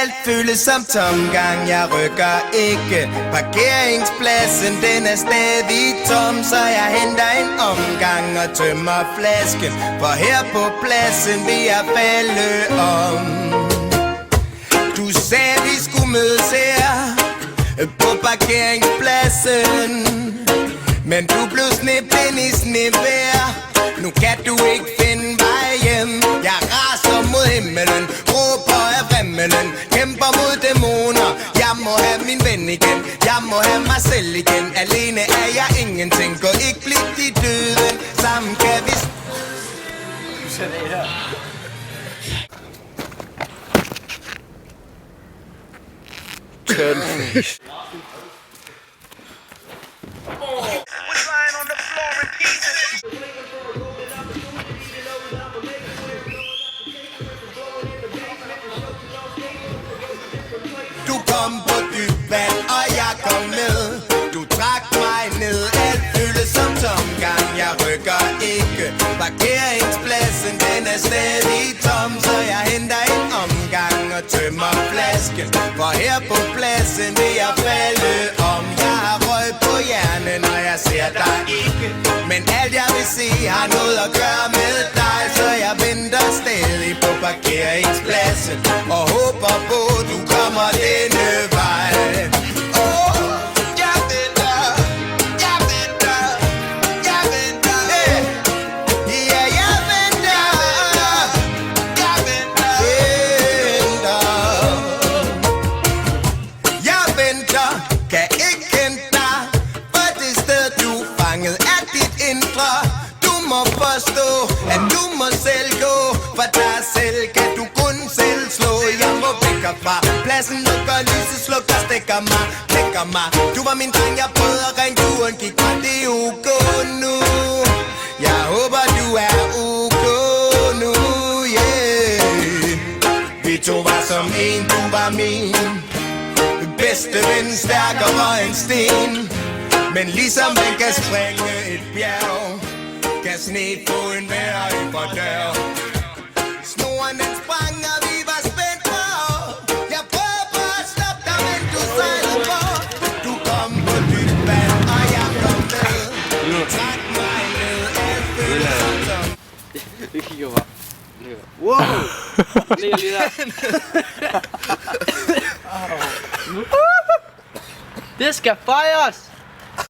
Alt føles som tomgang, jeg rykker ikke. Parkeringspladsen, den er stadig tom, så jeg henter en omgang og tømmer flasken. For her på pladsen vil jeg falde om. Du sagde vi skulle mødes her på parkeringspladsen, men du blev snippen i snevejr. Nu kan du ikke finde vej hjem. Jeg raser mod himmelen, råber af vrimmelen, kæmper mod dæmoner. Jeg må have min ven igen, jeg må have mig selv igen. Alene er jeg ingenting, gå ikke blidt i døden. Sammen kan vi... Du ser det her. Turnfish. Du kom på dybt vand, og jeg kom med. Du trak mig ned, alt føles som tomgang. Jeg rykker ikke. Parkeringspladsen, den er stadig tom, så jeg henter en omgang og tømmer flasken. For her på pladsen vil jeg falde om. Jeg har røg på hjernen, og jeg ser dig ikke. Men alt jeg vil se har noget at gøre med dig, så jeg venter stadig på parkeringspladsen og håber på, du kommer denne vej. Jeg venter, jeg venter, jeg venter. Ja, jeg venter, jeg venter, jeg venter, kan ikke hente dig, for det sted du fanget er dit indre. Du må forstå, at du må selv gå, for dig selv kan du kun selv slå. Jeg må væk fra pladsen, lukker lyset, slukker, stikker mig. Du var min dreng, jeg prøvede at ringe, turen gik mig, det er ok nu. Jeg håber du er ok nu, yeah. Vi to var som en, du var min bedste ven, stærkere end sten. Men ligesom man kan springe et bjerg, kan sne på en vejr i fordør. Snoren den sprang, og vi var spændt på. Jeg prøvede på at stoppe dig, men du sejlede på. Du kom på dybt vand, og jeg kom med. Du trak mig ned, alt føles som tom. Vi kigger bare. Wow! Ligger lige der. Det skal fejres!